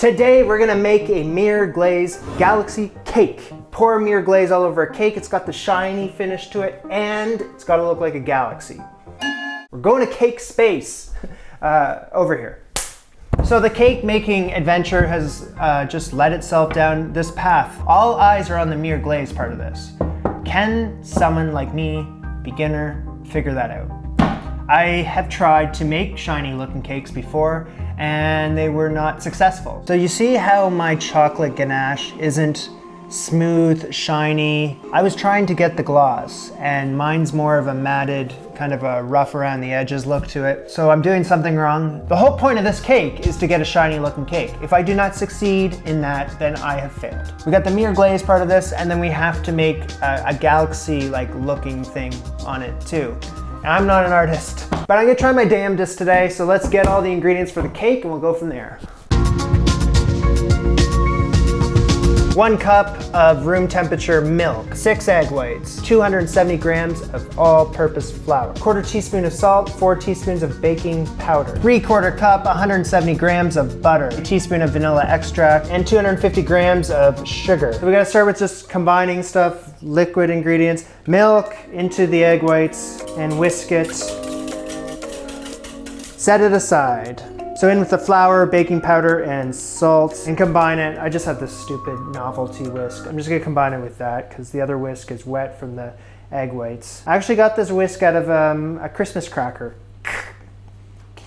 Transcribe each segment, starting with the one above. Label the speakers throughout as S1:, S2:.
S1: Today we're gonna make a Mirror Glaze Galaxy Cake. Pour mirror glaze all over a cake. It's got the shiny finish to it and it's gotta look like a galaxy. We're going to cake space over here. So the cake making adventure has just led itself down this path. All eyes are on the mirror glaze part of this. Can someone like me, beginner, figure that out? I have tried to make shiny looking cakes before and they were not successful. So you see how my chocolate ganache isn't smooth, shiny. I was trying to get the gloss and mine's more of a matted, kind of a rough around the edges look to it. So I'm doing something wrong. The whole point of this cake is to get a shiny looking cake. If I do not succeed in that, then I have failed. We got the mirror glaze part of this and then we have to make a galaxy like looking thing on it too. I'm not an artist, but I'm gonna try my damnedest today, so let's get all the ingredients for the cake and we'll go from there. 1 cup of room temperature milk, 6 egg whites, 270 grams of all-purpose flour, 1/4 teaspoon of salt, 4 teaspoons of baking powder, 3/4 cup, 170 grams of butter, a teaspoon of vanilla extract, and 250 grams of sugar. So we gotta start with just combining stuff, liquid ingredients, milk into the egg whites, and whisk it. Set it aside. So in with the flour, baking powder, and salt, and combine it. I just have this stupid novelty whisk. I'm just gonna combine it with that because the other whisk is wet from the egg whites. I actually got this whisk out of a Christmas cracker.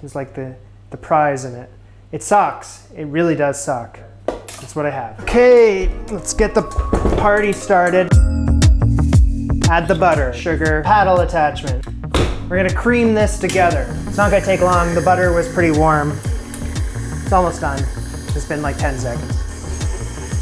S1: It's like the prize in it. It sucks. It really does suck. That's what I have. Okay, let's get the party started. Add the butter, sugar, paddle attachment. We're gonna cream this together. It's not gonna take long. The butter was pretty warm. It's almost done. It's been like 10 seconds.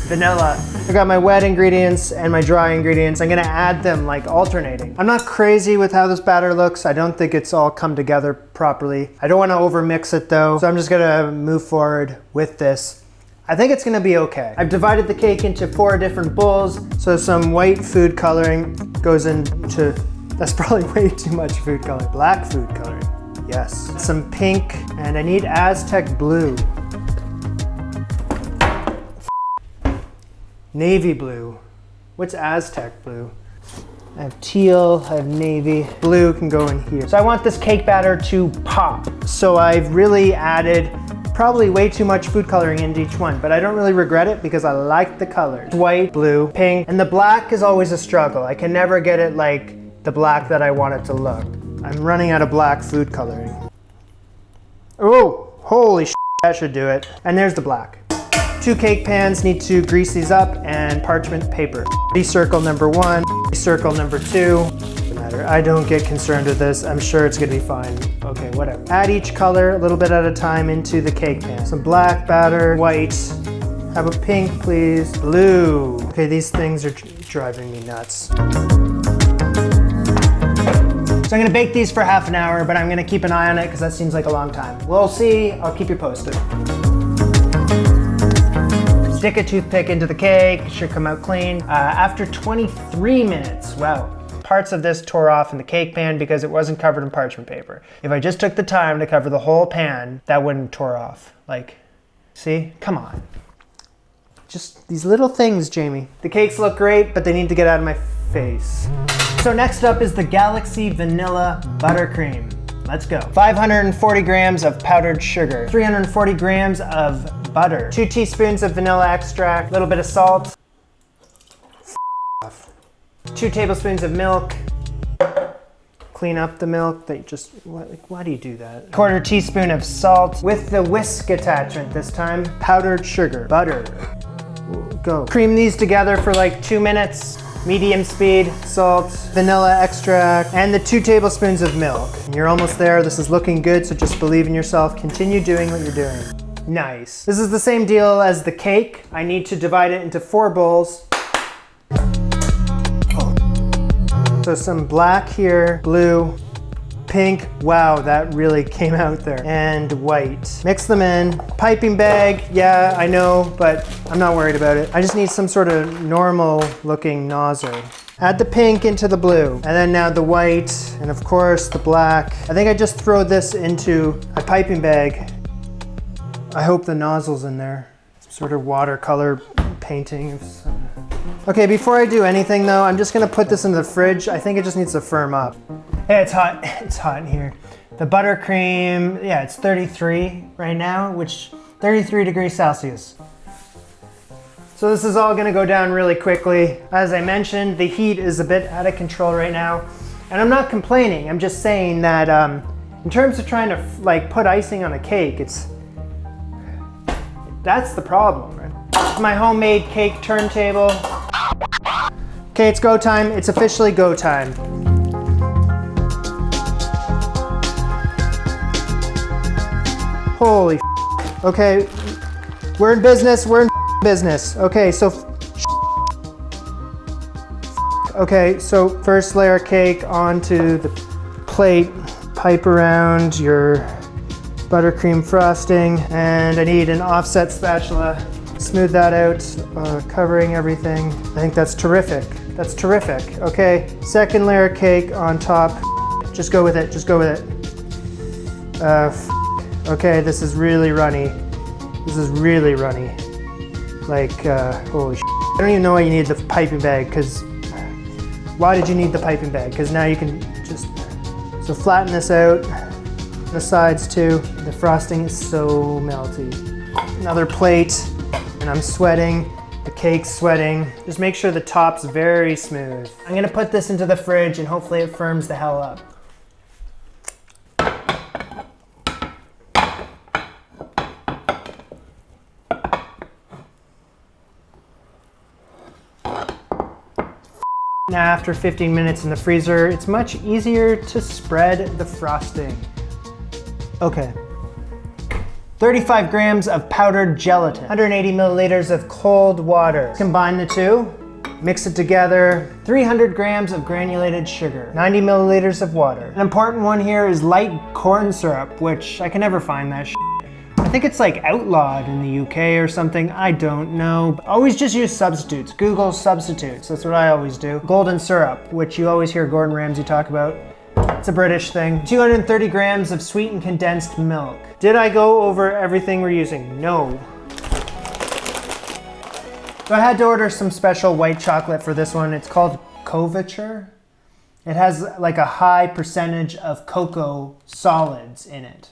S1: Vanilla. I got my wet ingredients and my dry ingredients. I'm gonna add them like alternating. I'm not crazy with how this batter looks. I don't think it's all come together properly. I don't wanna overmix it though, so I'm just gonna move forward with this. I think it's gonna be okay. I've divided the cake into 4 different bowls. So some white food coloring goes into, that's probably way too much food coloring. Black food coloring, yes. Some pink, and I need Aztec blue. Navy blue. What's Aztec blue? I have teal, I have navy. Blue can go in here. So I want this cake batter to pop. So I've really added probably way too much food coloring into each one, but I don't really regret it because I like the colors. White, blue, pink, and the black is always a struggle. I can never get it like the black that I want it to look. I'm running out of black food coloring. Oh, holy shit, that should do it. And there's the black. 2 cake pans, need to grease these up, and parchment paper. Circle number 1, circle number 2. Doesn't matter, I don't get concerned with this. I'm sure it's gonna be fine. Okay, whatever. Add each color a little bit at a time into the cake pan. Some black batter, white. How about pink, please? Blue. Okay, these things are driving me nuts. So I'm gonna bake these for half an hour, but I'm gonna keep an eye on it because that seems like a long time. We'll see, I'll keep you posted. Stick a toothpick into the cake, it should come out clean. After 23 minutes, wow. Parts of this tore off in the cake pan because it wasn't covered in parchment paper. If I just took the time to cover the whole pan, that wouldn't tore off. Like, see, come on. Just these little things, Jamie. The cakes look great, but they need to get out of my face. So next up is the Galaxy Vanilla Buttercream. Let's go. 540 grams of powdered sugar, 340 grams of butter, 2 teaspoons of vanilla extract, a little bit of salt, 2 tablespoons of milk. Clean up the milk. Why do you do that? 1/4 teaspoon of salt with the whisk attachment this time. Powdered sugar, butter. Go. Cream these together for like 2 minutes. Medium speed, salt, vanilla extract, and the 2 tablespoons of milk. And you're almost there. This is looking good, so just believe in yourself. Continue doing what you're doing. Nice. This is the same deal as the cake. I need to divide it into 4 bowls. So some black here, blue, pink. Wow, that really came out there. And white. Mix them in. Piping bag, yeah, I know, but I'm not worried about it. I just need some sort of normal looking nozzle. Add the pink into the blue, and then now the white, and of course the black. I think I just throw this into a piping bag. I hope the nozzle's in there. sort of watercolor painting. Okay, before I do anything though, I'm just gonna put this in the fridge. I think it just needs to firm up. Hey, it's hot. It's hot in here. The buttercream, yeah, it's 33 right now, which 33 degrees Celsius. So this is all gonna go down really quickly. As I mentioned, the heat is a bit out of control right now. And I'm not complaining, I'm just saying that in terms of trying to like put icing on a cake, that's the problem, right? My homemade cake turntable. Okay, it's go time. It's officially go time. Holy f***. Okay, we're in business, business. Okay, so okay, so first layer of cake onto the plate, pipe around your buttercream frosting, and I need an offset spatula. Smooth that out, covering everything. I think that's terrific. That's terrific. Okay, second layer of cake on top. Just go with it, just go with it. Okay, this is really runny. This is really runny. Like, holy shit. I don't even know why you need the piping bag, because why did you need the piping bag? Because now you can just, so flatten this out, the sides too. The frosting is so melty. Another plate, and I'm sweating, the cake's sweating. Just make sure the top's very smooth. I'm gonna put this into the fridge and hopefully it firms the hell up. Now after 15 minutes in the freezer, it's much easier to spread the frosting. Okay. 35 grams of powdered gelatin, 180 milliliters of cold water. Combine the two, mix it together. 300 grams of granulated sugar, 90 milliliters of water. An important one here is light corn syrup, which I can never find that shit. I think it's like outlawed in the UK or something, I don't know. Always just use substitutes, Google substitutes, that's what I always do. Golden syrup, which you always hear Gordon Ramsay talk about. It's a British thing. 230 grams of sweetened condensed milk. Did I go over everything we're using? No. So I had to order some special white chocolate for this one. It's called couverture. It has like a high percentage of cocoa solids in it.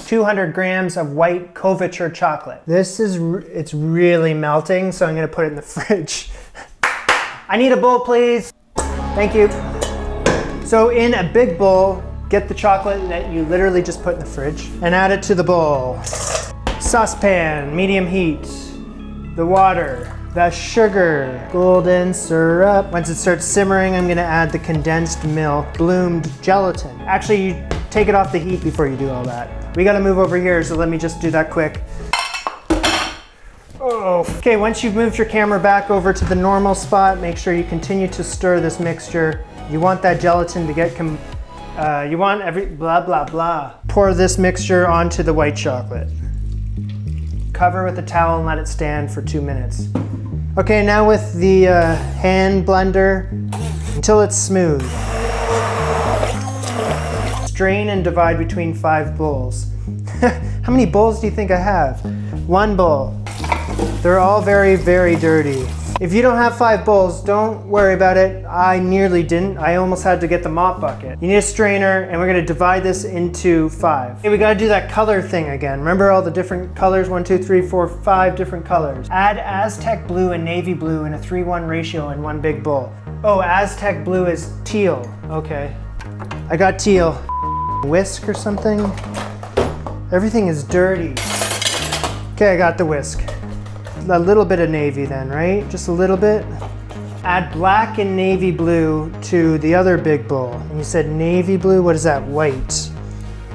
S1: 200 grams of white couverture chocolate. It's really melting, so I'm gonna put it in the fridge. I need a bowl, please. Thank you. So in a big bowl, get the chocolate that you literally just put in the fridge and add it to the bowl. Saucepan, medium heat, the water, the sugar, golden syrup. Once it starts simmering, I'm gonna add the condensed milk, bloomed gelatin. Actually, you take it off the heat before you do all that. We gotta move over here, so let me just do that quick. Oh. Okay, once you've moved your camera back over to the normal spot, make sure you continue to stir this mixture. You want that gelatin to get, you want every, blah, blah, blah. Pour this mixture onto the white chocolate. Cover with a towel and let it stand for 2 minutes. Okay, now with the hand blender, until it's smooth. Strain and divide between 5 bowls. How many bowls do you think I have? 1 bowl. They're all very, very dirty. If you don't have 5 bowls, don't worry about it. I nearly didn't. I almost had to get the mop bucket. You need a strainer, and we're gonna divide this into 5. Okay, we gotta do that color thing again. Remember all the different colors? 1, 2, 3, 4, 5 different colors. Add Aztec blue and navy blue in a 3:1 ratio in 1 big bowl. Oh, Aztec blue is teal. Okay. I got teal. Whisk or something? Everything is dirty. Okay, I got the whisk. A little bit of navy then, right? Just a little bit. Add black and navy blue to the other big bowl. And you said navy blue, what is that? White.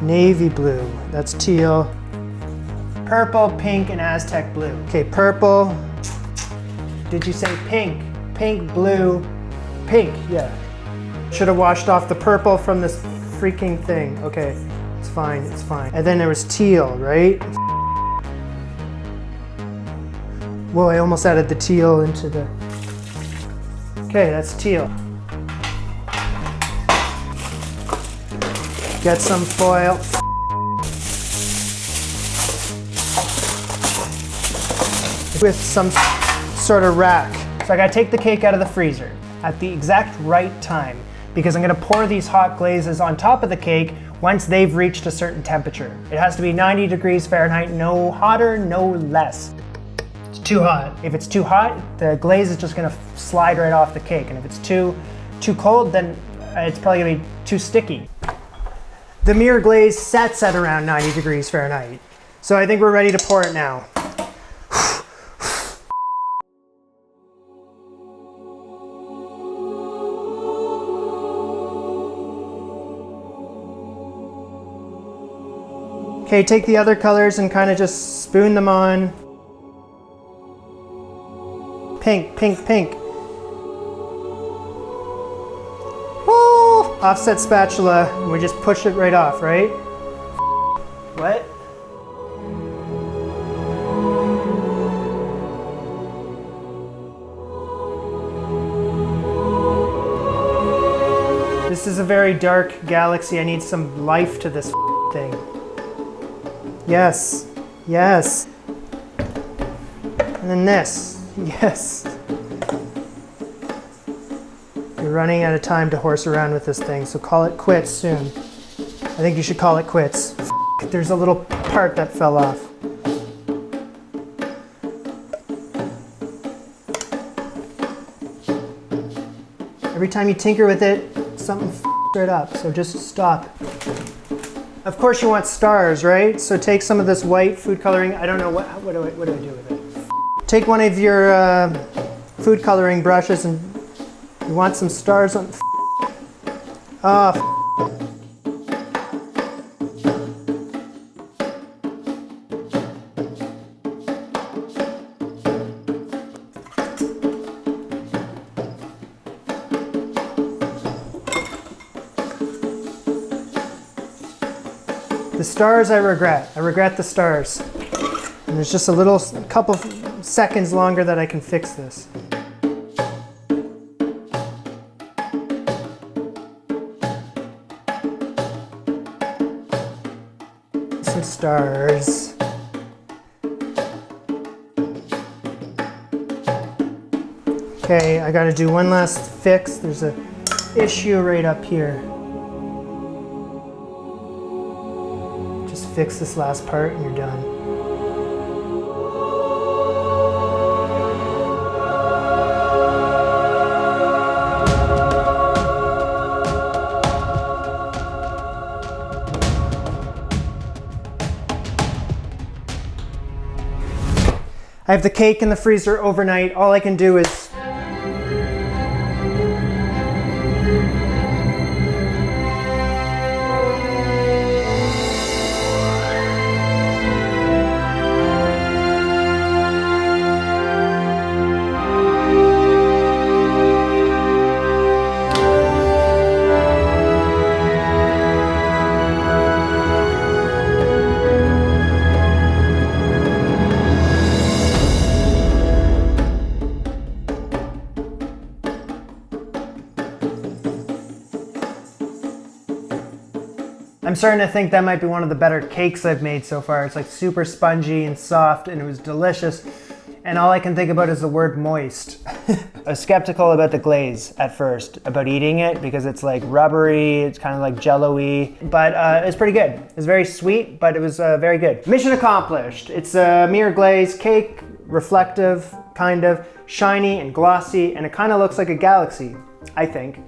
S1: Navy blue, that's teal. Purple, pink, and Aztec blue. Okay, purple. Did you say pink? Pink, blue, pink, yeah. Should have washed off the purple from this freaking thing. Okay, it's fine, it's fine. And then there was teal, right? Whoa, I almost added the teal into the... Okay, that's teal. Get some foil. with some sort of rack. So I gotta take the cake out of the freezer at the exact right time because I'm gonna pour these hot glazes on top of the cake once they've reached a certain temperature. It has to be 90 degrees Fahrenheit, no hotter, no less. It's too hot. If it's too hot, the glaze is just gonna slide right off the cake. And if it's too cold, then it's probably gonna be too sticky. The Mirror Glaze sets at around 90 degrees Fahrenheit. So I think we're ready to pour it now. Okay, take the other colors and kind of just spoon them on. Pink, pink, pink. Woo! Offset spatula, and we just push it right off, right? What? This is a very dark galaxy. I need some life to this thing. Yes, yes. And then this, yes. You're running out of time to horse around with this thing, so call it quits soon. I think you should call it quits. There's a little part that fell off. Every time you tinker with it, something it up, so just stop. Of course you want stars, right? So take some of this white food coloring. I don't know, what do I do with it? Take one of your food coloring brushes and you want some stars on. Oh, the stars I regret. I regret the stars. And there's just a couple seconds longer that I can fix this. Some stars. Okay, I gotta do one last fix. There's a issue right up here. Just fix this last part and you're done. I have the cake in the freezer overnight. All I can do is I'm starting to think that might be one of the better cakes I've made so far. It's like super spongy and soft and it was delicious. And all I can think about is the word moist. I was skeptical about the glaze at first, about eating it because it's like rubbery, it's kind of like jello-y, but it's pretty good. It's very sweet, but it was very good. Mission accomplished. It's a Mirror Glaze cake, reflective, kind of, shiny and glossy, and it kind of looks like a galaxy. I think.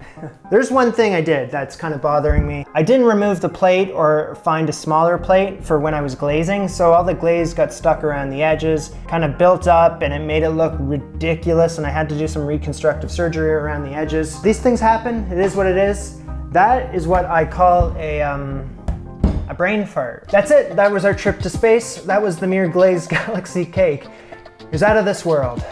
S1: There's one thing I did that's kind of bothering me. I didn't remove the plate or find a smaller plate for when I was glazing, so all the glaze got stuck around the edges, kind of built up, and it made it look ridiculous, and I had to do some reconstructive surgery around the edges. These things happen, it is what it is. That is what I call a brain fart. That's it, that was our trip to space. That was the Mirror Glaze Galaxy Cake. It was out of this world.